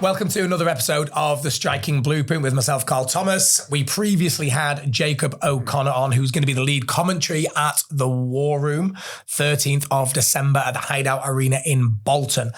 Welcome to another episode of The Striking Blueprint with myself, Carl Thomas. We previously had Jacob O'Connor on, who's going to be the lead commentary at the War Room, 13th of December at the Hideout Arena in Bolton.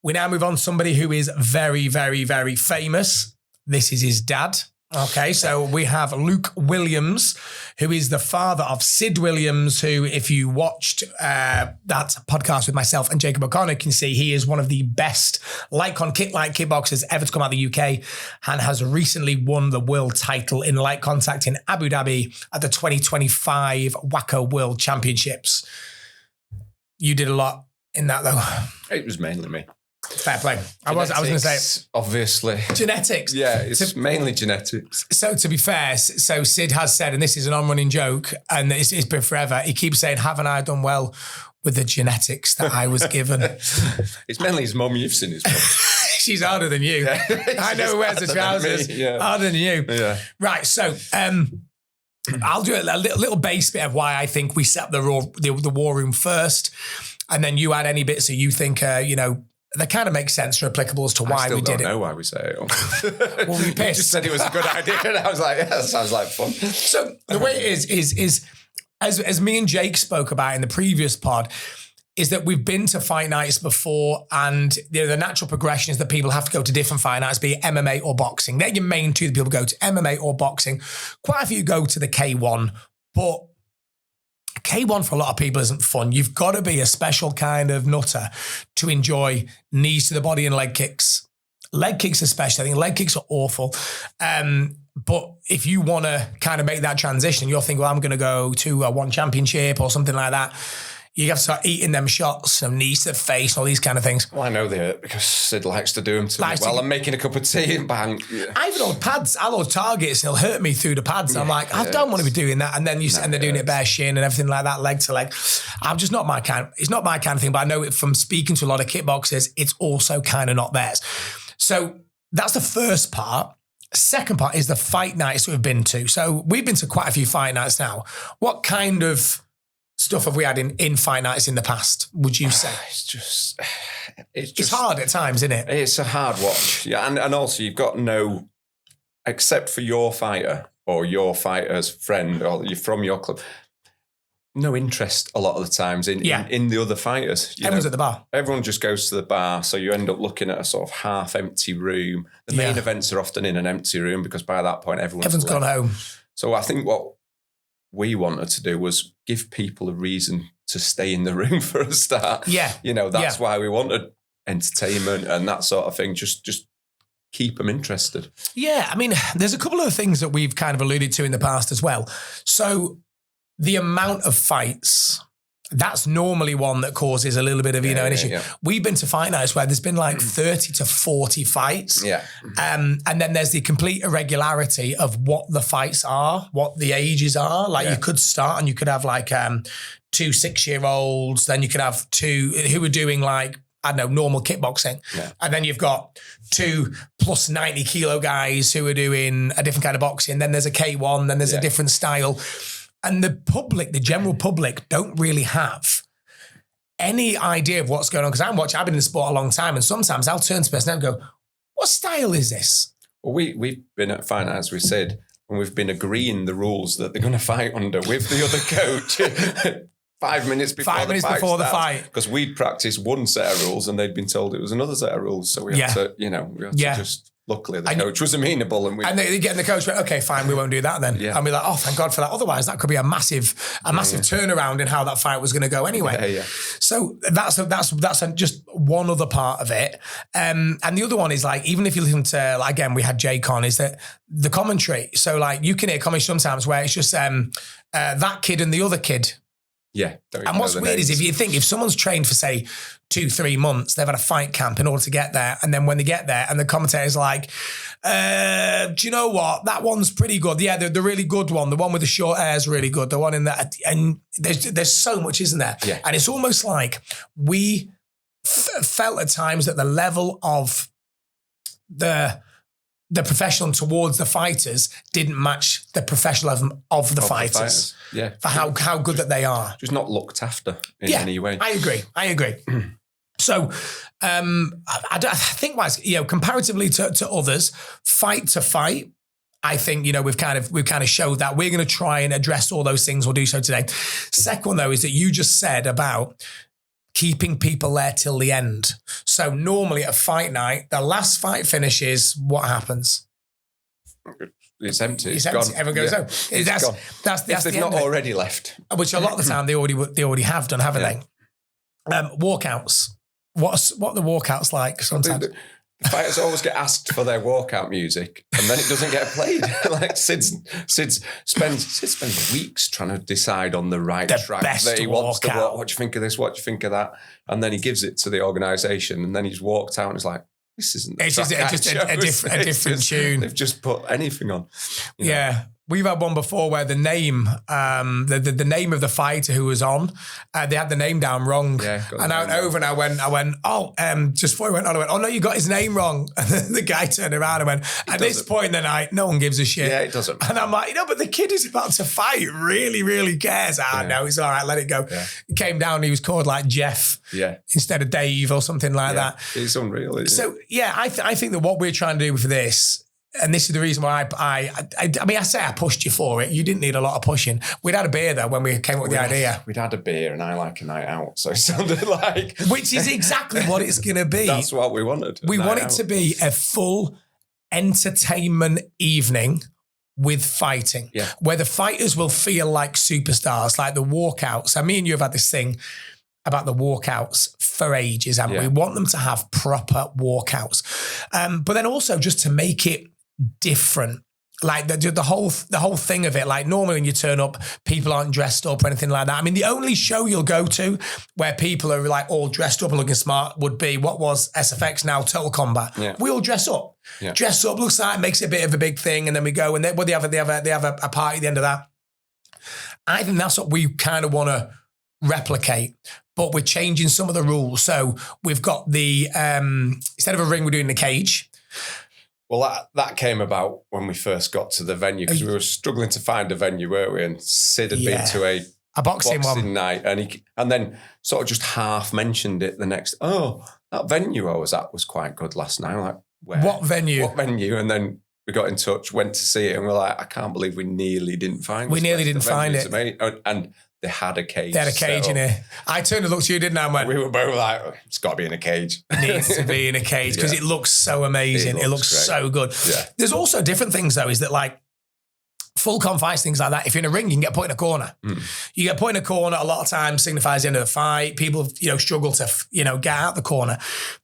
We now move on to somebody who is very, very, very famous. This is his dad. Okay, so we have Luke Williams, who is the father of Sid Williams, who, if you watched that podcast with myself and Jacob O'Connor, can see he is one of the best light kickboxers ever to come out of the UK and has recently won the world title in light contact in Abu Dhabi at the 2025 WACO World Championships. You did a lot in that, though. It was mainly me. Fair play. I was going to say... Obviously. Genetics. Yeah, it's mainly genetics. So to be fair, so Sid has said, and this is an on-running joke, and it's been forever, he keeps saying, haven't I done well with the genetics that I was given? It's mainly his mum. You've seen his mum. She's harder than you. Yeah. I know who wears the trousers. Yeah. Harder than you. Yeah. Right, so... I'll do a little base bit of why I think we set the War Room first, and then you add any bits that you think, that kind of makes sense or applicable as to why we did it. I still don't know why we say it. Well, we pissed. You just said it was a good idea, and I was like, yeah, that sounds like fun. So the way it is as me and Jake spoke about in the previous pod, is that we've been to fight nights before, and the natural progression is that people have to go to different fight nights, be it MMA or boxing. They're your main two that people go to, MMA or boxing. Quite a few go to the K1, but K1 for a lot of people isn't fun. You've got to be a special kind of nutter to enjoy knees to the body and leg kicks. Leg kicks especially. I think leg kicks are awful. But if you want to kind of make that transition, you're thinking, well, I'm going to go to a one championship or something like that. You have to start eating them shots, some knees to the face, all these kind of things. Well, I know they hurt because Sid likes to do them to me while I'm making a cup of tea and bang. Yeah. I have those pads, I have those targets, and it'll hurt me through the pads. Yeah, I'm like, I don't want to be doing that. And then they're doing it bare shin and everything like that, leg to leg. I'm just not my kind. It's not my kind of thing, but I know it from speaking to a lot of kickboxers, it's also kind of not theirs. So that's the first part. Second part is the fight nights we've been to. So we've been to quite a few fight nights now. What kind of stuff have we had in fight nights in the past, would you say? It's hard at times, isn't it? It's a hard watch. Yeah, and also you've got no, except for your fighter or your fighter's friend or you're from your club, no interest a lot of the times in the other fighters. Everyone's at the bar. Everyone just goes to the bar, so you end up looking at a sort of half-empty room. The main events are often in an empty room because by that point everyone's gone home. So I think what we wanted to do was give people a reason to stay in the room for a start. Yeah. That's why we wanted entertainment and that sort of thing. Just keep them interested. Yeah. I mean, there's a couple of things that we've kind of alluded to in the past as well. So the amount of fights, that's normally one that causes a little bit of, an issue. Yeah. We've been to fight nights where there's been like 30 to 40 fights. Yeah. And then there's the complete irregularity of what the fights are, what the ages are. Like you could start and you could have like 2 6-year-olds, then you could have 2 who are doing like, I don't know, normal kickboxing. Yeah. And then you've got 2 plus 90 kilo guys who are doing a different kind of boxing. Then there's a K1, then there's a different style. And the general public don't really have any idea of what's going on. Because I've been in the sport a long time, and sometimes I'll turn to person and go, what style is this? Well, we've been at fight, as we said, and we've been agreeing the rules that they're going to fight under with the other coach 5 minutes before the fight. Because we'd practiced one set of rules and they'd been told it was another set of rules. So we had to, to just... Luckily, the coach was amenable. And they get in the coach went, okay, fine, we won't do that then. Yeah. And we're like, oh, thank God for that. Otherwise, that could be a massive turnaround in how that fight was going to go anyway. Yeah. So that's just one other part of it. And the other one is like, even if you listen to, like, again, we had Jake on, is that the commentary. So like you can hear commentary sometimes where it's just that kid and the other kid. Yeah. And what's weird is if someone's trained for, say, 2-3 months, they've had a fight camp in order to get there. And then when they get there and the commentator's like, do you know what? That one's pretty good. Yeah, the really good one. The one with the short hair is really good. The one in that. And there's so much, isn't there? Yeah. And it's almost like we felt at times that the level of the professional towards the fighters didn't match the professionalism of the fighters. Yeah. For how good that they are. Just not looked after in any way. I agree. So I think, comparatively to others, fight to fight, I think, we've kind of showed that we're going to try and address all those things. We'll do so today. Second one, though, is that you just said about keeping people there till the end. So normally at a fight night, the last fight finishes, what happens? It's empty. It's empty. Gone. If they've not already left. Which a lot of the time they already have done, haven't they? Walkouts. What are the walkouts like sometimes? The fighters always get asked for their walkout music, and then it doesn't get played. Like Sid spends weeks trying to decide on the right track that he wants to walk. What do you think of this? What do you think of that? And then he gives it to the organisation, and then he's walked out and he's like, "This isn't." It's just a different tune. They've just put anything on. Yeah. We've had one before where the name, the name of the fighter who was on, they had the name down wrong. Yeah, and I went over and I went, just before he went on, I went, oh no, you got his name wrong. And then the guy turned around and went, at this point in the night, no one gives a shit. Yeah, it doesn't. And I'm like, but the kid is about to fight, really, really cares. No, it's all right, let it go. Yeah. He came down, he was called like Jeff instead of Dave or something like that. It's unreal, isn't it? So yeah, I think that what we're trying to do for this, and this is the reason why I say I pushed you for it. You didn't need a lot of pushing. We'd had a beer though when we came up with the idea. We'd had a beer and I like a night out. So it sounded like... Which is exactly what it's going to be. That's what we wanted. We want it to be a full entertainment evening with fighting. Yeah. Where the fighters will feel like superstars, like the walkouts. I mean, you have had this thing about the walkouts for ages, haven't we? We want them to have proper walkouts. But then also just to make it different. Like the whole thing of it, like normally when you turn up, people aren't dressed up or anything like that. I mean, the only show you'll go to where people are like all dressed up and looking smart would be what was SFX, now Total Combat. Yeah. We all dress up. Yeah. Dress up, looks like, makes it a bit of a big thing, and then we go and they have a party at the end of that. I think that's what we kind of want to replicate, but we're changing some of the rules. So we've got the instead of a ring, we're doing the cage. Well, that came about when we first got to the venue because we were struggling to find a venue, weren't we? And Sid had been to a boxing night, and then sort of just half mentioned it the next. Oh, that venue I was at was quite good last night. I'm like, where? What venue? And then we got in touch, went to see it, and we're like, I can't believe we nearly didn't find it. We nearly didn't find it. And they had a cage. They had a cage in here. I turned and looked at you, didn't I? And went, we were both like, it's got to be in a cage. It needs to be in a cage because it looks so amazing. It looks so good. Yeah. There's also different things though, is that like full con fights, things like that. If you're in a ring, you can get put in a corner. You get put in a corner a lot of times signifies the end of the fight. People, struggle to, get out the corner.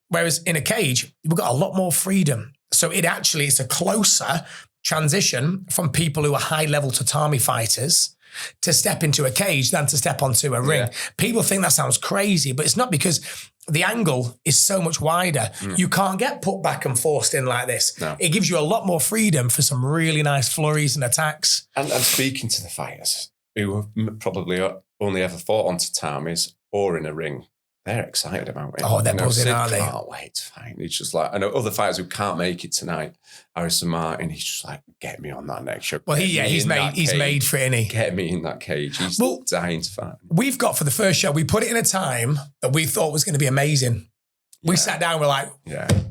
Whereas in a cage, we've got a lot more freedom. So it's a closer transition from people who are high level tatami fighters to step into a cage than to step onto a ring. Yeah. People think that sounds crazy, but it's not, because the angle is so much wider. You can't get put back and forced in like this. No. It gives you a lot more freedom for some really nice flurries and attacks. And speaking to the fighters who have probably only ever fought on tatamis or in a ring, they're excited about it. Oh, they're buzzing, aren't they? Can't wait to fight. It's just like, I know other fighters who can't make it tonight. Harrison Martin, he's just like, get me on that next show. Well, he's made for it, isn't he? Get me in that cage. He's dying to fight. We've got, for the first show, we put it in a time that we thought was going to be amazing. We sat down, we're like,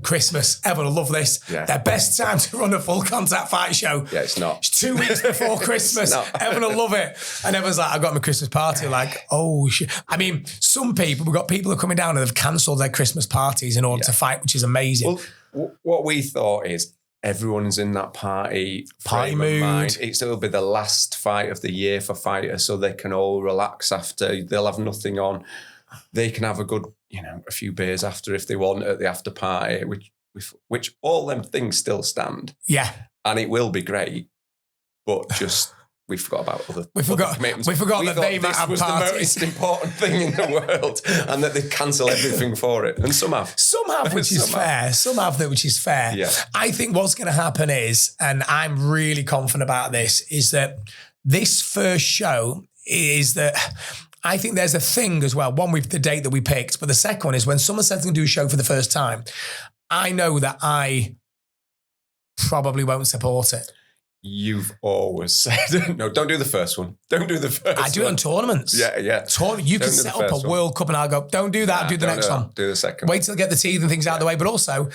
Christmas, everyone will love this. Yeah. The best time to run a full contact fight show. Yeah, it's not. It's 2 weeks before Christmas. Everyone will love it. And everyone's like, I got my Christmas party. Like, oh shit. I mean, we've got people who are coming down and have cancelled their Christmas parties in order to fight, which is amazing. Well, what we thought is everyone's in that party mood. It'll be the last fight of the year for fighters, so they can all relax after. They'll have nothing on. They can have a good, a few beers after if they want at the after party, which all them things still stand. Yeah. And it will be great, but just we forgot about other commitments. We forgot that they might have was parties. The most important thing in the world, and that they cancel everything for it. And some have. Some have, which is fair. Some have that, which is fair. Yeah. I think what's going to happen is, and I'm really confident about this, is that this first show is that I think there's a thing as well. One with the date that we picked, but the second one is when someone says they're going to do a show for the first time, I know that I probably won't support it. You've always said, no, don't do the first one. Don't do the first one. I do it on tournaments. Yeah. You can set up a World Cup and I'll go, don't do that, do the next one. Do the second Wait till I get the teeth and things out of the way. But also,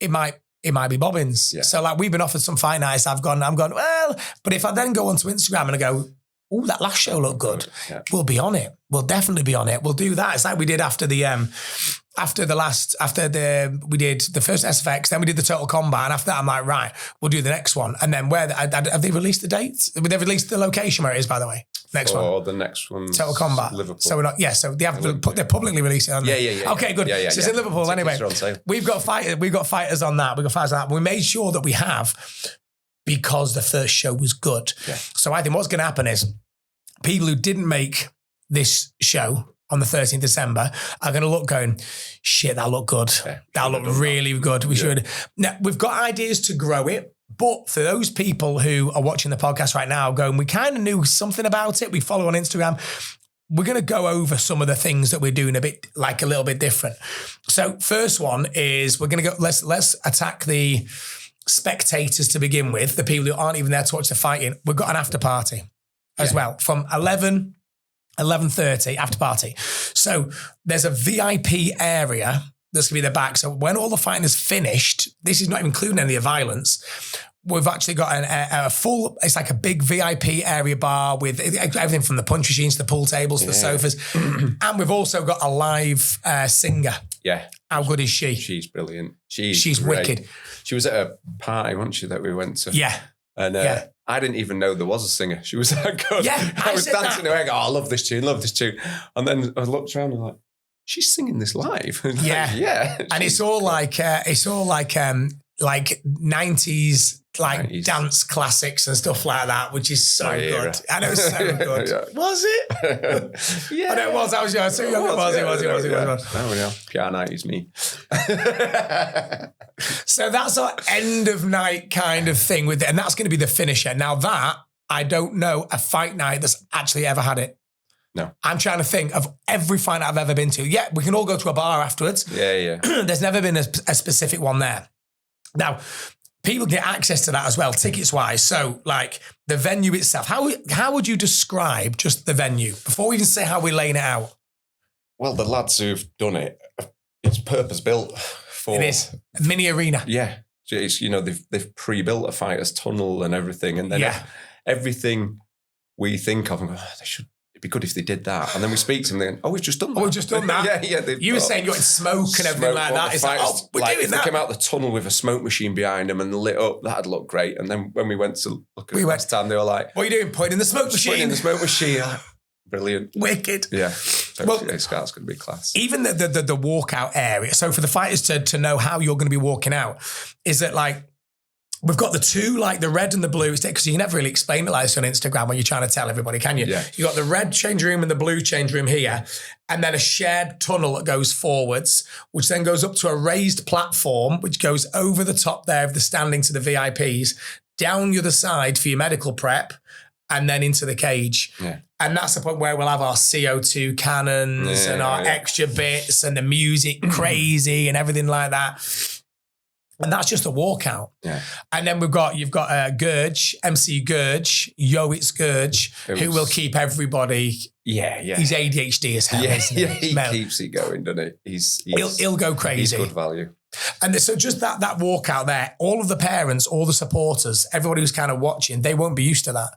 it might be bobbins. Yeah. So like we've been offered some fight nights. I'm going, well, but if I then go onto Instagram and I go, oh, that last show looked good. Yeah. We'll be on it. We'll definitely be on it. We'll do that. It's like we did we did the first SFX, then we did the Total Combat, and after that I'm like, right, we'll do the next one. And then have they released the dates? They've released the location where it is, by the way. Next one. Oh, the next one's Total Combat. Liverpool. So we're not, so they have they're publicly released it, haven't they? Yeah. Okay, good. So it's in Liverpool anyway. We've got fighters on that. We've got fighters on that. We made sure that we have, because the first show was good. Yeah. So I think what's going to happen is people who didn't make this show on the 13th December are going to look going, shit, that looked good. Yeah, that looked really good. We should. Now, we've got ideas to grow it. But for those people who are watching the podcast right now going, we kind of knew something about it. We follow on Instagram. We're going to go over some of the things that we're doing a little bit different. So first one is we're going to go, let's attack the spectators to begin with, the people who aren't even there to watch the fighting. We've got an after party as well from 11:30 after party. So there's a VIP area that's going to be the back. So when all the fighting is finished, this is not even including any of the violence. We've actually got a full, it's like a big VIP area bar with everything from the punch machines to the pool tables to the sofas. And we've also got a live singer. Yeah. How good is she? She's brilliant. She's great. Wicked. She was at a party, wasn't she, that we went to? Yeah. And I didn't even know there was a singer. She was that good. Yeah, I was dancing away. I go, I love this tune. And then I looked around and I'm like, she's singing this live. Yeah. Yeah. And it's all like 90s dance classics and stuff like that, which is so good. I know, it's so good. Yeah. Was it? Yeah. I know it was. I was so young. It was. Oh, yeah. Piano is me. So that's our end of night kind of thing with it. And that's going to be the finisher. Now that, I don't know a fight night that's actually ever had it. No. I'm trying to think of every fight I've ever been to. Yeah, we can all go to a bar afterwards. Yeah. There's never been a specific one there. Now, people get access to that as well, tickets-wise. So, like, the venue itself, how would you describe just the venue before we even say how we're laying it out? Well, the lads who've done it, it's purpose-built for... It is. A mini arena. Yeah. It's, they've pre-built a fighter's tunnel and everything. And then everything we think of, and go, it'd be good if they did that. And then we speak to them and they go, we've just done that. We've just done that. Yeah. You were saying you had smoke and everything like that. It's we're doing that. They came out the tunnel with a smoke machine behind them and lit up. That'd look great. And then when we went to look at it last time, they were like, what are you doing? Putting in the smoke machine? Putting in the smoke machine. Brilliant. Wicked. Yeah. It's going to be class. Even the walkout area. So for the fighters to know how you're going to be walking out, is that like, we've got the two, like the red and the blue, because you can never really explain it like this on Instagram when you're trying to tell everybody, can you? Yeah. You got the red change room and the blue change room here, and then a shared tunnel that goes forwards, which then goes up to a raised platform, which goes over the top there of the standing to the VIPs, down the other side for your medical prep, and then into the cage. Yeah. And that's the point where we'll have our CO2 cannons and our extra bits and the music crazy and everything like that. And that's just a walkout. Yeah. And then you've got Gurge, MC Gurge, It's Gurge, who will keep everybody. Yeah. He's ADHD as hell. Isn't he? He keeps it going, doesn't he? He'll go crazy. He's good value. And so just that walkout there, all of the parents, all the supporters, everybody who's kind of watching, they won't be used to that.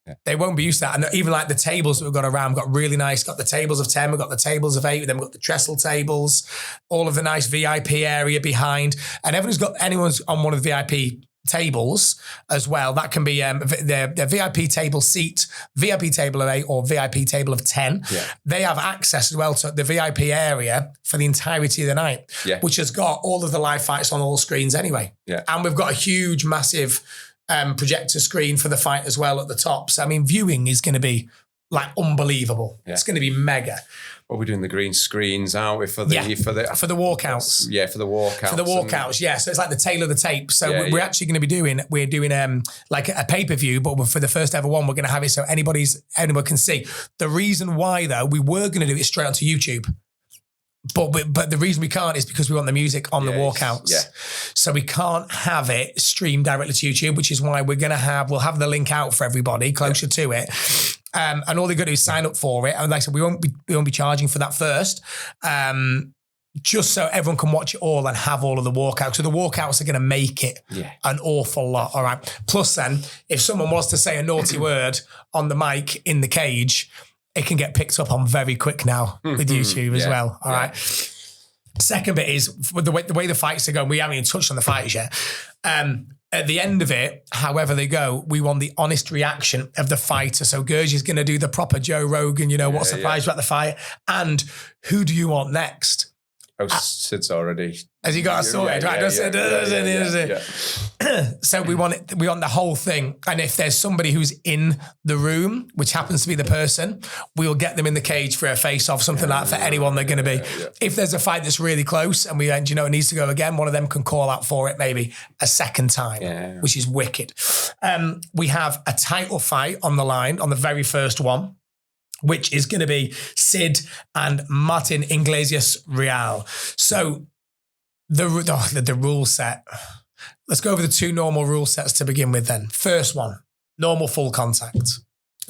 Yeah. They won't be used to that. And even like the tables that we've got around, we've got really nice, got the tables of 10, we've got the tables of 8, then we've got the trestle tables, all of the nice VIP area behind. And anyone's on one of the VIP tables as well. That can be the VIP table seat, VIP table of 8 or VIP table of 10. Yeah. They have access as well to the VIP area for the entirety of the night, which has got all of the live fights on all screens anyway. Yeah. And we've got a huge, massive projector screen for the fight as well at the top. So, I mean, viewing is going to be like unbelievable. Yeah. It's going to be mega. What are we doing? The green screens, aren't we? For the walkouts. For the walkouts. Yeah, for the walkouts. For the walkouts, yeah. So it's like the tail of the tape. So we're actually going to be doing like a pay-per-view, but for the first ever one, we're going to have it so anyone can see. The reason why, though, we were going to do it straight onto YouTube. But the reason we can't is because we want the music on the walkouts. Yeah. So we can't have it streamed directly to YouTube, which is why we'll have the link out for everybody closer to it. And all they got to do is sign up for it. And like I said, we won't be charging for that first. Just so everyone can watch it all and have all of the walkouts. So the walkouts are going to make it an awful lot. All right. Plus then, if someone wants to say a naughty word on the mic in the cage, it can get picked up on very quick now with YouTube as well. All right. Second bit is the way the fights are going. We haven't even touched on the fights yet. At the end of it, however they go, we want the honest reaction of the fighter. So Gurji's going to do the proper Joe Rogan, what surprised you about the fight? And who do you want next? Oh, Sid's already. Has he got us sorted? Right. So we want the whole thing. And if there's somebody who's in the room, which happens to be the person, we'll get them in the cage for a face-off, something like that for anyone they're going to be. If there's a fight that's really close and it needs to go again, one of them can call out for it maybe a second time, which is wicked. We have a title fight on the line on the very first one, which is going to be Sid and Martin Iglesias Real. So the rule set. Let's go over the two normal rule sets to begin with then. First one, normal full contact.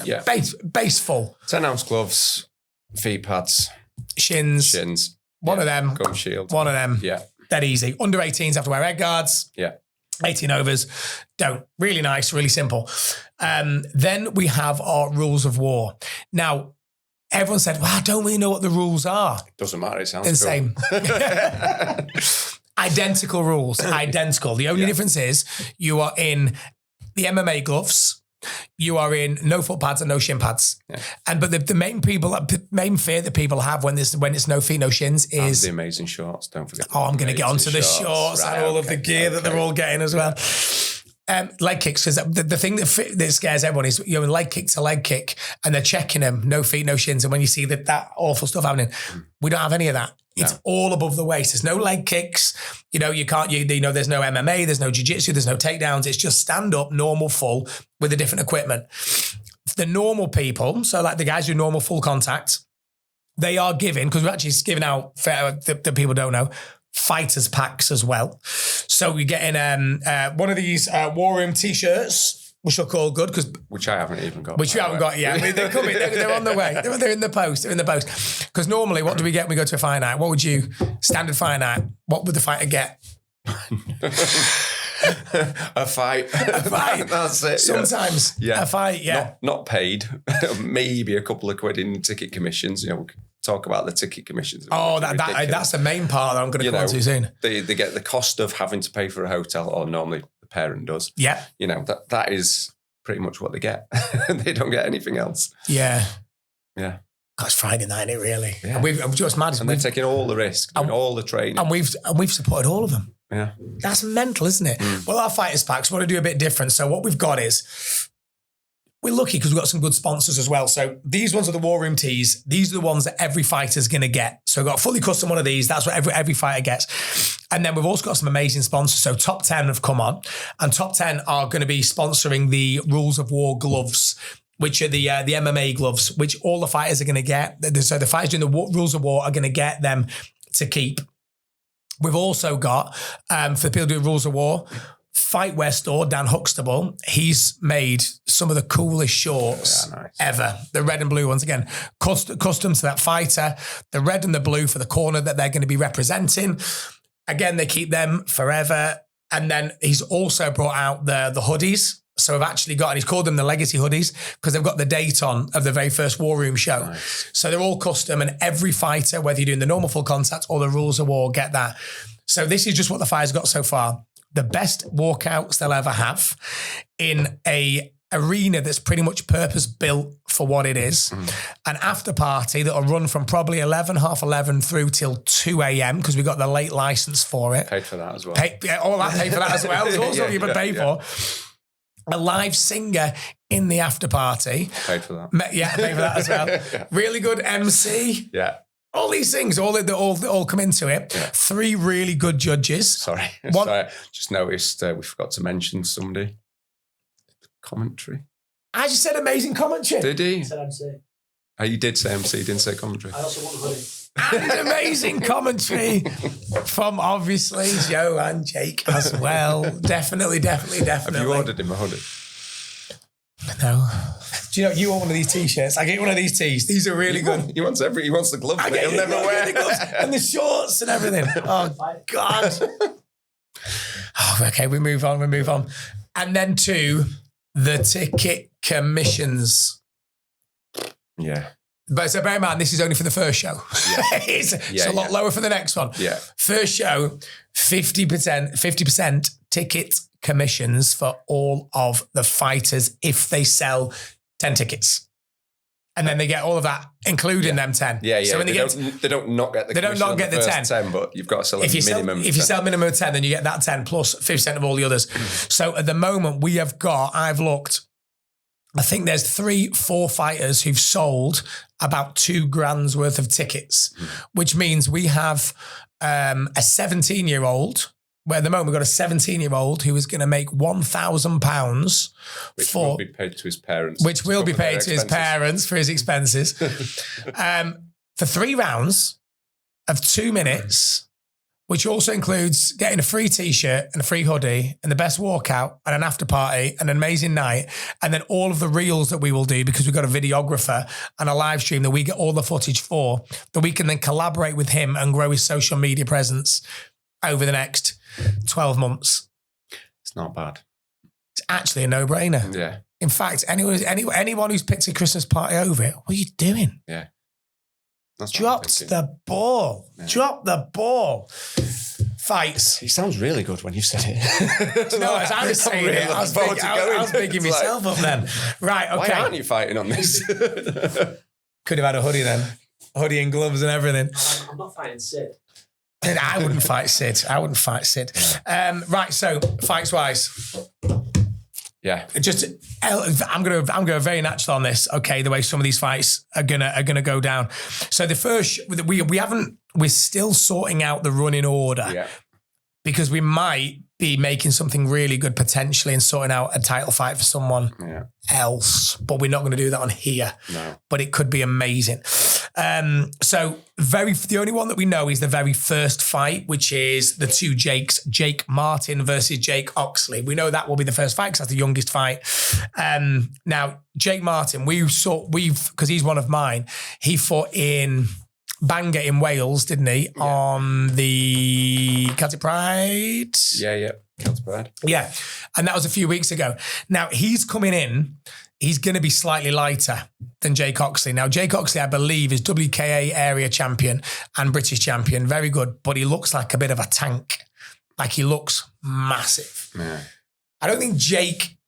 Yeah. Base full. 10-ounce gloves, feet pads. Shins. One of them. Gum shield. One of them. Yeah. Dead easy. Under 18s have to wear head guards. Yeah. 18 overs, don't. Really nice, really simple. Then we have our rules of war. Now, everyone said, well, I don't really know what the rules are. Doesn't matter, it sounds insane. Cool. Identical rules, identical. The only difference is you are in the MMA gloves, you are in no foot pads and no shin pads. Yeah. But the main fear that people have when it's no feet, no shins is the amazing shorts. Don't forget. Oh, I'm going to get onto the shorts and all of the gear that they're all getting as well. Leg kicks, because the thing that scares everyone is a leg kick's a leg kick and they're checking them, no feet, no shins. And when you see that awful stuff happening, we don't have any of that. It's all above the waist. There's no leg kicks. You can't, there's no MMA, there's no jiu-jitsu, there's no takedowns. It's just stand up, normal full with a different equipment. The normal people, so like the guys who do normal full contact, they are giving, because we're actually giving out, the people don't know, fighters packs as well. So we're getting one of these War Room t-shirts, which are called good which I haven't even got. Which you haven't got yet. They're coming. They're on the way. They're in the post. Because normally, what do we get when we go to a fight night? What would you standard fight night? What would the fighter get? A fight. That's it. Sometimes a fight. Yeah. Not paid. Maybe a couple of quid in ticket commissions. We can talk about the ticket commissions. Oh, that's the main part that I'm going to come on to soon. They get the cost of having to pay for a hotel, or normally the parent does. Yeah. That is pretty much what they get. They don't get anything else. Yeah. Yeah. God, it's Friday night, it really. Yeah. And I'm just mad. And they're taking all the risk, doing all the training. And we've supported all of them. Yeah. That's mental, isn't it? Well, our fighters packs want to do a bit different. So what we've got is, we're lucky because we've got some good sponsors as well. So these ones are the War Room tees. These are the ones that every fighter's going to get. So we've got a fully custom one of these. That's what every fighter gets. And then we've also got some amazing sponsors. So Top 10 have come on, and Top 10 are going to be sponsoring the Rules of War gloves, which are the MMA gloves, which all the fighters are going to get. So the fighters doing the Rules of War are going to get them to keep. We've also got, for the people doing Rules of War, Fightwear store, Dan Huxtable, he's made some of the coolest shorts ever. The red and blue ones, again, custom to that fighter. The red and the blue for the corner that they're going to be representing. Again, they keep them forever. And then he's also brought out the hoodies. So I've actually got, and he's called them the Legacy hoodies because they've got the date on of the very first War Room show. Nice. So they're all custom, and every fighter, whether you're doing the normal full contact or the Rules of War, get that. So this is just what the fighter's got so far. The best walkouts they'll ever have in a arena that's pretty much purpose built for what it is. An after party that'll run from probably half 11 through till 2 a.m. because we've got the late license for it. Paid for that as well. All that paid for that as well. There's also you've been paid for. A live singer in the after party. Paid for that. Yeah, paid for that as well. Really good MC. Yeah. All these things, all come into it. Yeah. 3 really good judges. Sorry. Just noticed we forgot to mention somebody. Commentary. I just said amazing commentary. Did he? I said MC. Oh, you did say MC, you didn't say commentary. I also want a hoodie. and amazing commentary from obviously Joe and Jake as well. Definitely. Have you ordered him a hoodie? No. Do you know, you want one of these t-shirts? I get one of these tees. These are really good. He wants the gloves that he'll never wear. The gloves and the shorts and everything. Oh, God. Oh, okay, we move on. And then to the ticket commissions. Yeah. But so bear in mind, this is only for the first show. Yeah. it's a lot lower for the next one. Yeah. First show, 50% ticket commissions for all of the fighters if they sell 10 tickets. And then they get all of that, including them 10. Yeah. So when they don't not get the 10, but you've got to sell a minimum. If you sell minimum of 10, then you get that 10 plus 50% of all the others. So at the moment, I've looked, I think there's 3-4 fighters who've sold about $2,000 worth of tickets, which means we have a 17-year-old. Where at the moment we've got a 17-year-old who is going to make £1,000 which will be paid to his parents. Which will be paid to his parents for his expenses. For 3 rounds of 2 minutes, which also includes getting a free t-shirt and a free hoodie and the best walkout and an after party and an amazing night. And then all of the reels that we will do because we've got a videographer and a live stream that we get all the footage for, that we can then collaborate with him and grow his social media presence over the next 12 months. It's not bad. It's actually a no-brainer. Yeah. In fact, anyone who's picked a Christmas party over it, what are you doing? Yeah. Dropped the ball. Yeah. Drop the ball. Fights. He sounds really good when you said it. No, as I was saying it, I was bigging myself up then. Right, okay. Why aren't you fighting on this? Could have had a hoodie then. Hoodie and gloves and everything. I'm not fighting Sid. I wouldn't fight Sid. Right, so fights wise. Yeah. I'm gonna very natural on this. Okay, the way some of these fights are gonna go down. So the first we're still sorting out the running order. Yeah. Because we might be making something really good potentially and sorting out a title fight for someone else, but we're not going to do that on here. No. But it could be amazing. So the only one that we know is the very first fight, which is the 2 Jakes, Jake Martin versus Jake Oxley. We know that will be the first fight because that's the youngest fight. Now, Jake Martin, because he's one of mine, he fought in Bangor in Wales, didn't he? Yeah. On the Celtic Pride? Yeah. Celtic Pride. Yeah. And that was a few weeks ago. Now, he's coming in. He's going to be slightly lighter than Jake Oxley. Now, Jake Oxley, I believe, is WKA area champion and British champion. Very good. But he looks like a bit of a tank. Like he looks massive. Yeah. I don't think Jake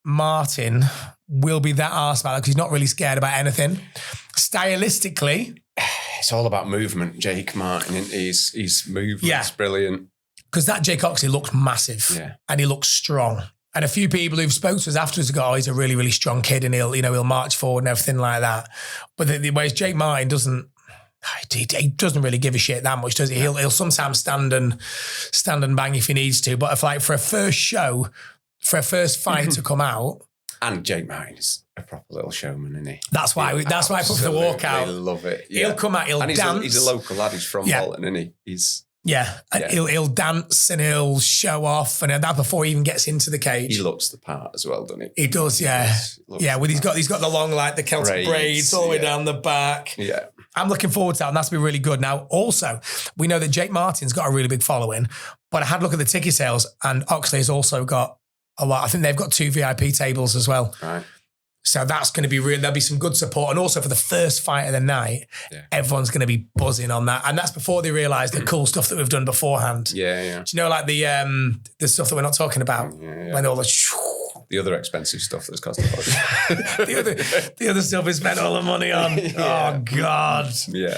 Martin will be that arse about it because he's not really scared about anything. Stylistically, it's all about movement. Jake Martin, his movement's brilliant. Because that Jake Oxley looks massive and he looks strong. And a few people who've spoken to us afterwards go, he's a really, really strong kid and he'll march forward and everything like that. But whereas Jake Martin he doesn't really give a shit that much, does he? He'll sometimes stand and bang if he needs to. But for a first show, for a first fight to come out. And Jake Martin is a proper little showman, isn't he? That's why I put for the walkout. I love it. Yeah. He'll come out, he'll dance. He's a local lad, he's from Bolton, isn't he? He'll dance and he'll show off, and that before he even gets into the cage. He looks the part as well, doesn't he? He does, yeah. He's got the long, like the Celtic braids all the way down the back. Yeah. I'm looking forward to that, and that's been really good. Now, also, we know that Jake Martin's got a really big following, but I had a look at the ticket sales, and Oxley has also got a lot. I think they've got 2 VIP tables as well. Right. So that's going to be real. There'll be some good support. And also for the first fight of the night, everyone's going to be buzzing on that. And that's before they realise the cool stuff that we've done beforehand. Yeah. Do you know, like the stuff that we're not talking about? Yeah. When all the other expensive stuff that's cost a lot. the other stuff we spent all the money on. Oh, God. Yeah.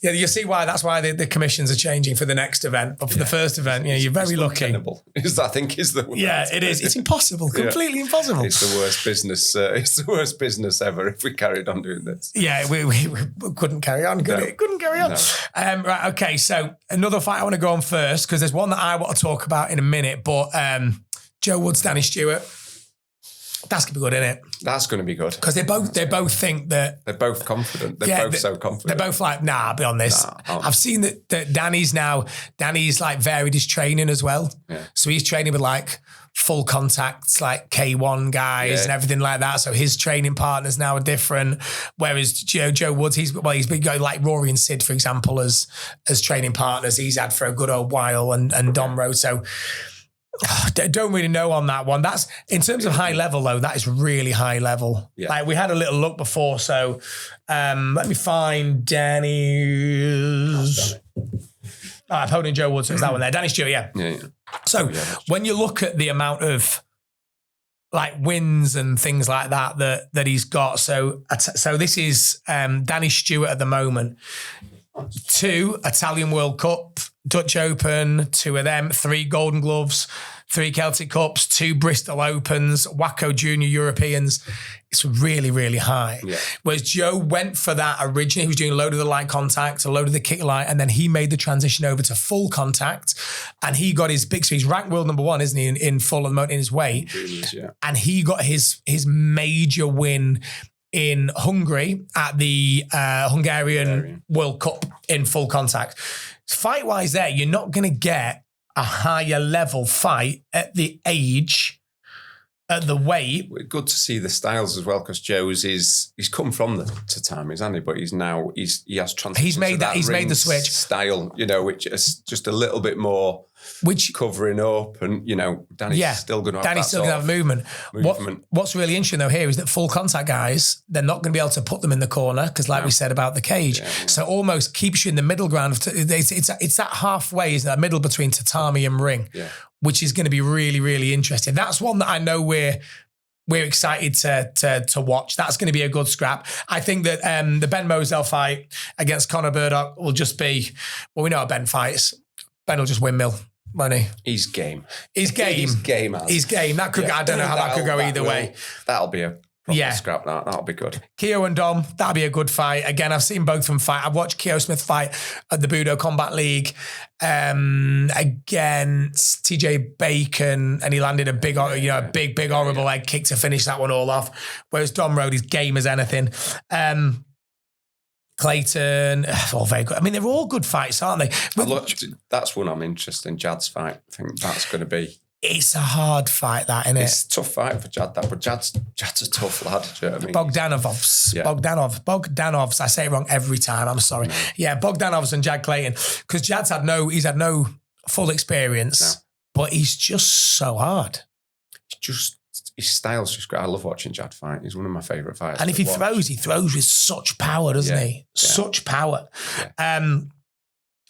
Yeah, you see why that's why the commissions are changing for the next event. But for the first event, you're very lucky. I think is the word. Yeah, it is. It's impossible. Completely impossible. It's the worst business. It's the worst business ever if we carried on doing this. Yeah, we couldn't carry on, could it? Couldn't carry on. No. Right, okay. So another fight I want to go on first because there's one that I want to talk about in a minute. But Joe Woods, Danny Stewart. That's going to be good, isn't it? That's going to be good. Because they both think that... They're both confident. They're both so confident. They're both like, nah, I'll be on this. I've seen that Danny's like varied his training as well. Yeah. So he's training with like full contacts, like K1 guys and everything like that. So his training partners now are different. Whereas Joe Woods, he's been going like Rory and Sid, for example, as training partners. He's had for a good old while and Dom Rowe. So don't really know on that one. That's in terms of high level though, that is really high level. Yeah. Like we had a little look before. So let me find Danny's. I'm holding Joe Woods. It's that one there. Danny Stewart, yeah. So when you look at the amount of like wins and things like that he's got, so this is Danny Stewart at the moment. 2 Italian World Cup, Dutch Open, 2 of them, 3 Golden Gloves, 3 Celtic Cups, 2 Bristol Opens, Waco Junior Europeans. It's really, really high. Yeah. Whereas Joe went for that originally. He was doing a load of the light contact, a load of the kick light, and then he made the transition over to full contact. And he got his big, so he's ranked world number 1, isn't he, in full at the moment in his weight. Yeah. And he got his major win in Hungary at the Hungarian World Cup in full contact. Fight-wise there, you're not going to get a higher level fight at the age, at the weight. Good to see the styles as well, because Joe's he's come from the tatami, hasn't he? But he has transitioned. He's made the switch style, which is just a little bit more covering up, and Danny's still going to have movement. What's really interesting though here is that full contact guys, they're not going to be able to put them in the corner because, like we said about the cage, so almost keeps you in the middle ground. It's that halfway, is that middle between tatami and ring, which is going to be really, really interesting. That's one that I know we're excited to watch. That's going to be a good scrap. I think that the Ben Moselle fight against Conor Burdock will just be, well, we know how Ben fights. Ben will just windmill, won't he? He's game. He's game. He's game. He's game. That could. I don't know how that could go either way. That'll be a proper scrap. That'll be good. Keo and Dom, that'll be a good fight. Again, I've seen both of them fight. I've watched Keo Smith fight at the Budo Combat League against TJ Bacon, and he landed a big, big horrible leg kick to finish that one all off. Whereas Dom Road is game as anything. Clayton, all very good. I mean, they're all good fights, aren't they? That's one I'm interested in. Jad's fight. I think that's going to be. It's a hard fight, that, isn't it? It's a tough fight for Jad, but Jad's a tough lad. Do you know what I mean? Bogdanovs. I say it wrong every time. I'm sorry. Yeah, Bogdanovs and Jad Clayton, because Jad's had no full experience, but he's just so hard. His style's just great. I love watching Jad fight. He's one of my favourite fighters. And if he throws with such power, doesn't he? Yeah. Such power. Yeah.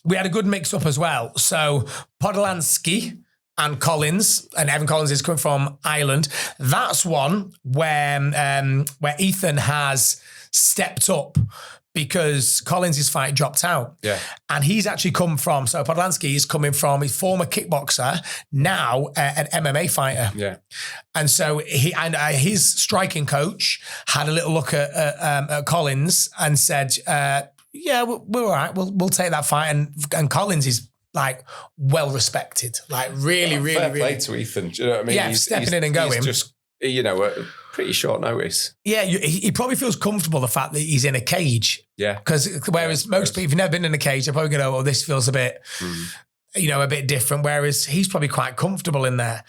We had a good mix-up as well. So Podolansky and Collins, and Evan Collins is coming from Ireland. That's one where Ethan has stepped up because Collins' fight dropped out. Yeah. And he's actually come from, so Podolansky is coming from his former kickboxer, now an MMA fighter. Yeah. And so his striking coach had a little look at Collins and said, we're all right. We'll take that fight. And Collins is like well respected, like really, really, fair really. Play to Ethan. Do you know what I mean? Yeah, stepping in and going. He's just, pretty short notice. Yeah, he probably feels comfortable the fact that he's in a cage. Yeah. Because whereas most people, if you've never been in a cage, they're probably going to go, this feels a bit, a bit different. Whereas he's probably quite comfortable in there.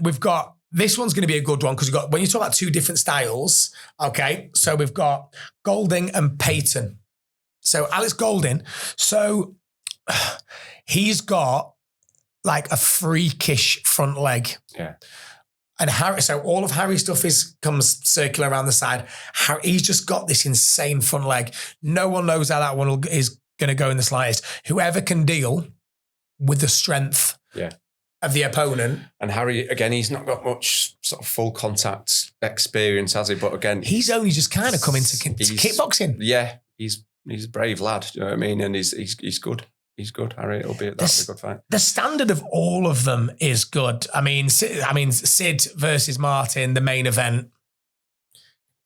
We've got, this one's going to be a good one because when you talk about 2 different styles, okay, so we've got Golding and Payton. So Alex Golding, so he's got like a freakish front leg. Yeah. And Harry, so all of Harry's stuff comes circular around the side. He's just got this insane front leg. No one knows how that one is going to go in the slightest. Whoever can deal with the strength of the opponent. And Harry, again, he's not got much sort of full contact experience, has he? But again, he's only just kind of come into kickboxing. Yeah, he's a brave lad. Do you know what I mean? And he's good. He's good, Harry. That'll be a good fight. The standard of all of them is good. I mean, Sid versus Martin, the main event.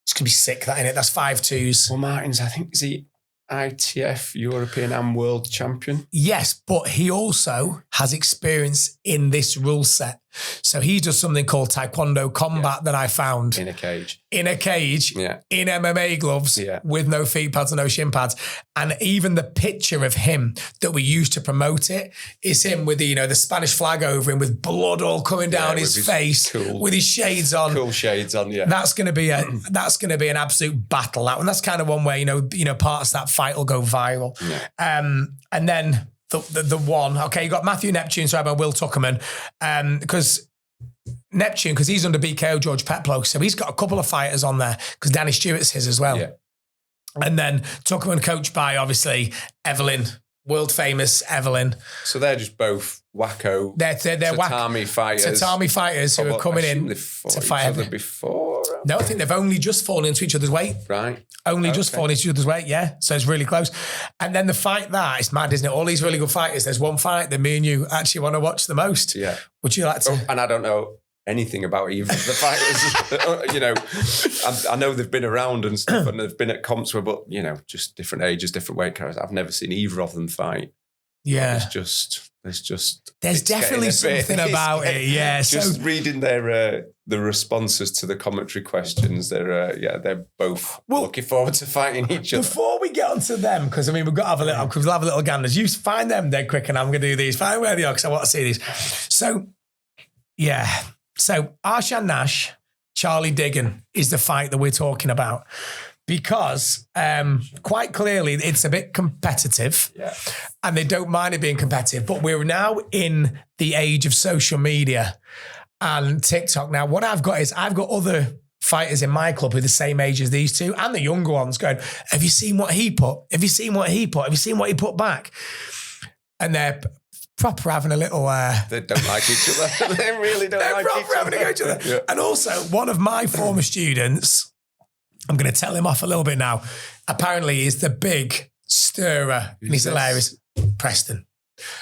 It's going to be sick, that, innit? That's 5-2s. Well, Martin's, I think, is he ITF European and World Champion? Yes, but he also has experience in this rule set. So he does something called Taekwondo combat that I found. In a cage. In MMA gloves with no feet pads and no shin pads. And even the picture of him that we used to promote it is him with the Spanish flag over him with blood all coming down his face with his shades on. Cool shades on, yeah. That's going to be an absolute battle. That one. That's kind of one where, parts of that fight will go viral. Yeah. And then the one, okay, you got Matthew Neptune, sorry about Will Tuckerman, because he's under BKO George Peplow, so he's got a couple of fighters on there because Danny Stewart's his as well. Yeah. And then Tuckerman coached by, obviously, Evelyn, world famous Evelyn. So they're just both wacko tatami fighters. Tatami fighters who are coming in to fight each other before. No, I think they've only just fallen into each other's weight. Right. Just fallen into each other's weight, yeah. So it's really close. And then the fight it's mad, isn't it? All these really good fighters. There's one fight that me and you actually want to watch the most. Yeah. Would you like to? And I don't know anything about either of the fighters. I know they've been around and stuff, and they've been at comps where, but just different ages, different weight classes. I've never seen either of them fight. Yeah, there's definitely something about it. Yeah, just reading their the responses to the commentary questions. They're both looking forward to fighting each other. Before we get onto them, because we've got to have a little, because we'll have a little ganders. You find them dead quick, and I'm going to do these. Find where they are because I want to see these. So Arshan Nash, Charlie Diggin is the fight that we're talking about. Because quite clearly it's a bit competitive and they don't mind it being competitive, but we're now in the age of social media and TikTok. Now, what I've got other fighters in my club who are the same age as these two and the younger ones going, have you seen what he put? Have you seen what he put? Have you seen what he put back? And they're proper having a little... They don't like each other. They really don't like each other. Yeah. And also, one of my former students... I'm going to tell him off a little bit now. Apparently, he's the big stirrer. And he's hilarious. Preston.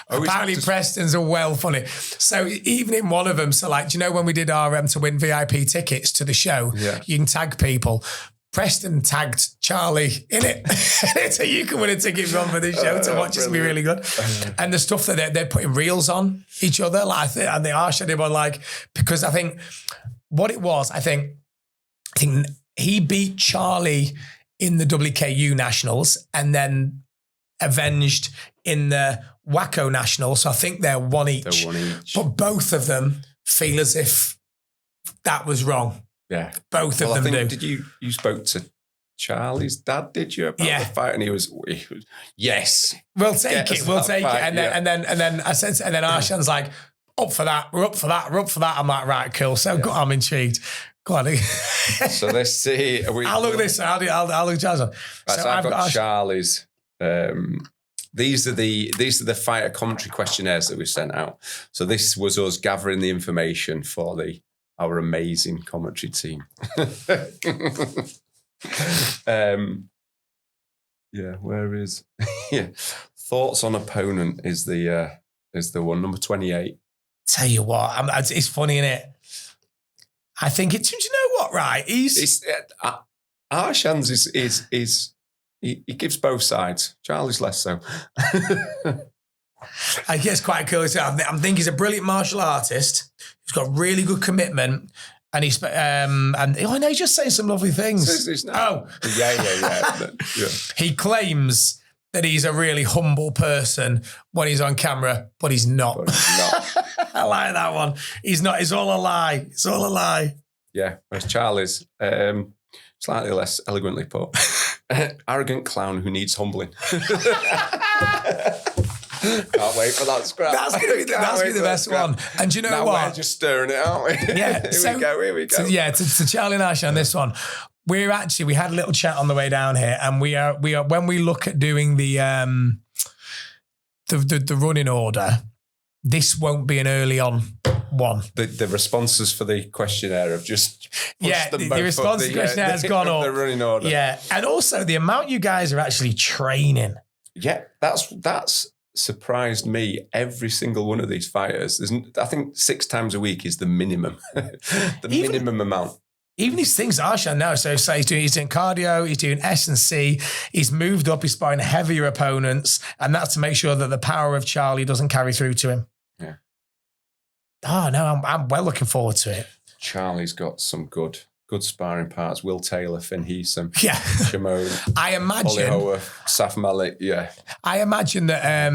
Apparently, Preston's a well funny. So even in one of them, do you know when we did our to win VIP tickets to the show, you can tag people. Preston tagged Charlie in it. So you can win a ticket from for this show to watch. It's going to be really good. And the stuff that they're putting reels on each other, and they are showing one because I think what it was, I think he beat Charlie in the WKU Nationals and then avenged in the WACO Nationals. So I think they're one each. But both of them feel as if that was wrong. Yeah. Both of them do. Did you spoke to Charlie's dad, did you, about the fight? And he was yes. We'll take it. And then I said, and then Arshan's like, up for that. We're up for that. I'm like, right, cool. So I'm intrigued. Go on. So let's see. I'll look at this. I'll look at Charles. Right, so I've got Charlie's. These are the fighter commentary questionnaires that we sent out. So this was us gathering the information for our amazing commentary team. Where is thoughts on opponent is the one, number 28. Tell you what, it's funny, isn't it? I think it's, you know what, right? Arshan's is he gives both sides. Charlie's less so. I guess quite cool. I think he's a brilliant martial artist. He's got really good commitment. And he's he's just saying some lovely things. Yeah. He claims that he's a really humble person when he's on camera, but he's not. I like that one. He's not. It's all a lie. It's all a lie. Yeah. Whereas Charlie's slightly less elegantly put. Arrogant clown who needs humbling. Can't wait for that scrap. That's going to be the best one. And do you know now what? We're just stirring it, aren't we? Yeah. Here we go. To Charlie and Ash on this one. We had a little chat on the way down here, and we are when we look at doing the running order, this won't be an early on one. The responses for the questionnaire have just pushed them both. The response to the questionnaire has gone up. The running order. Yeah. And also the amount you guys are actually training. Yeah, that's surprised me. Every single one of these fighters, I think 6 times a week is the minimum. Minimum amount. Even these things Arshan now, so he's doing cardio, he's doing S&C, he's moved up, he's sparring heavier opponents, and that's to make sure that the power of Charlie doesn't carry through to him. Oh, no, I'm well looking forward to it. Charlie's got some good sparring parts. Will Taylor, Finn Heason, Shimon, I imagine Hower, Saf Malik. Yeah, I imagine that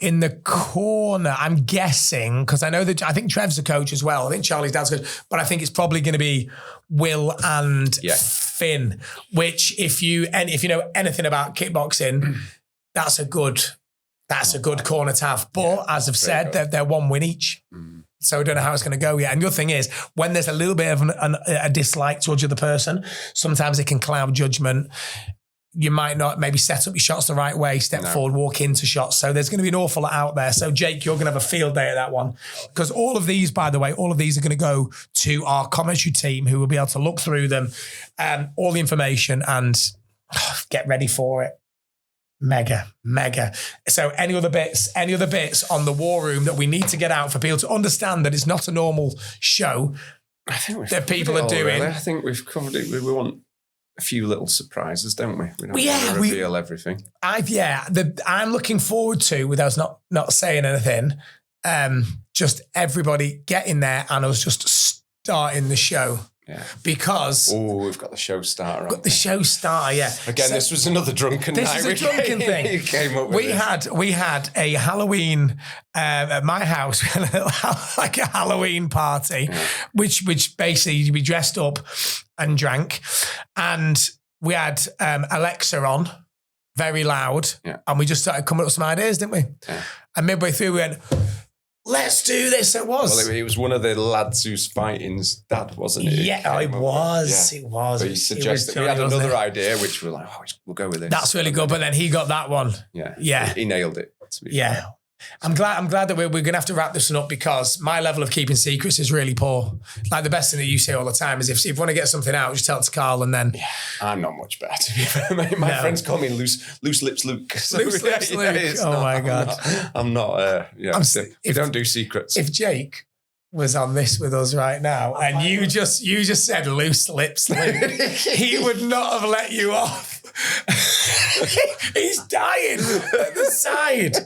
in the corner, I'm guessing, because I think Trev's a coach as well. I think Charlie's dad's good, but I think it's probably going to be Will and Finn. Which, if you know anything about kickboxing, that's a good corner to have. But as I've said, they're one win each. So I don't know how it's going to go yet. And the other thing is, when there's a little bit of a dislike towards the other person, sometimes it can cloud judgment. You might not maybe set up your shots the right way, step forward, walk into shots. So there's going to be an awful lot out there. So Jake, you're going to have a field day at that one. Because all of these, by the way, are going to go to our commentary team who will be able to look through them, all the information, and get ready for it. Mega. So any other bits on the War Room that we need to get out for people to understand that it's not a normal show I think that people are doing? Really. I think we've covered it. We want a few little surprises, don't we? We don't want to reveal everything. I'm looking forward to, with us not saying anything, just everybody getting there and us just starting the show. Yeah. Because we've got the show starter. Got the show starter, yeah. Again, this was another drunken night. This is a drunken thing. You came up with we had a Halloween at my house, like a Halloween party, which basically we dressed up and drank, and we had Alexa on, very loud, and we just started coming up with some ideas, didn't we? Yeah. And midway through, we went, let's do this. It was. Well, it was one of the lads who's fighting's dad, wasn't it? Yeah, it was. Yeah. It was. But he suggested we had another idea, which we're like, we'll go with this. That's really good. But then he got that one. Yeah. He nailed it. Yeah. I'm glad that we're going to have to wrap this one up, because my level of keeping secrets is really poor. Like, the best thing that you say all the time is if you want to get something out, just tell it to Carl, and then... Yeah, I'm not much better, to be fair. My friends call me Loose Lips Luke. So Loose Lips Luke. My God. I'm not we don't do secrets. If Jake was on this with us right now and you just said Loose Lips Luke, he would not have let you off. He's dying at the side.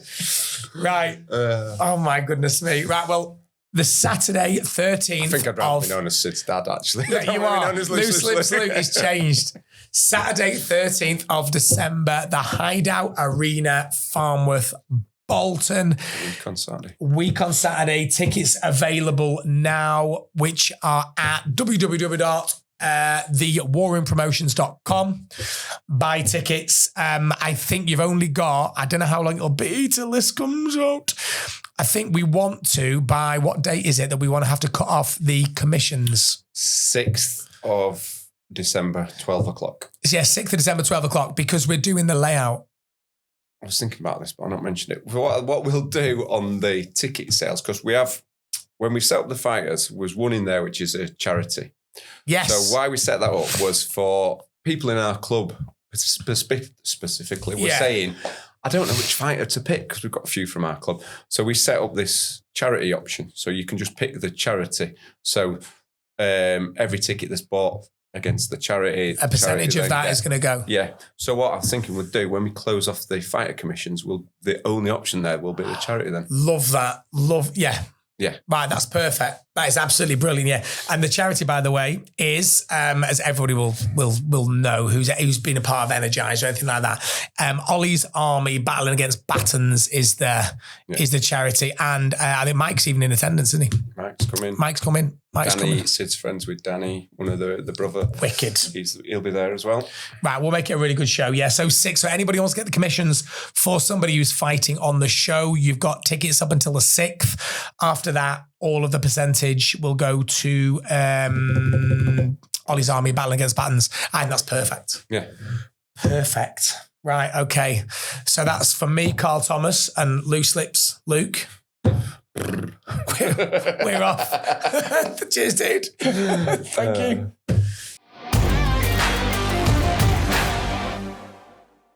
Right. Oh my goodness me. Right. Well, the Saturday 13th. I think I'd rather be known as Sid's dad, actually. Yeah, you are. Loose Lips Luke is changed. Saturday 13th of December, the Hideout Arena, Farnworth, Bolton. Week on Saturday. Tickets available now, which are at thewarroompromotions.com. Buy tickets. I think you've only got, I don't know how long it'll be till this comes out. I think we want to, by what date is it that we want to have to cut off the commissions? 6th of December, 12 o'clock. Yeah, 6th of December, 12 o'clock, because we're doing the layout. I was thinking about this, but I'm not mentioning it. What we'll do on the ticket sales, because we have, when we set up the fighters, was one in there, which is a charity. Yes. So why we set that up was for people in our club, specifically, we're saying, I don't know which fighter to pick, because we've got a few from our club. So we set up this charity option. So you can just pick the charity. So every ticket that's bought against the charity, a percentage of that is going to go. Yeah. So what I was thinking we'd do when we close off the fighter commissions, the only option there will be the charity then. Love that. Yeah. Right, that's perfect. That is absolutely brilliant. Yeah, and the charity, by the way, is as everybody will know who's been a part of Energize or anything like that. Ollie's Army Battling Against Battens is the charity, and I think Mike's even in attendance, isn't he? Mike's coming. Danny, Sid's friends with Danny, one of the brother. Wicked. He'll be there as well. Right, we'll make it a really good show. Yeah, so 6. So anybody wants to get the commissions for somebody who's fighting on the show, you've got tickets up until the 6th. After that, all of the percentage will go to Ollie's Army Battling Against Battens. And that's perfect. Yeah. Perfect. Right, okay. So that's for me, Carl Thomas, and Loose Lips Luke. We're off. Cheers, dude. Thank you.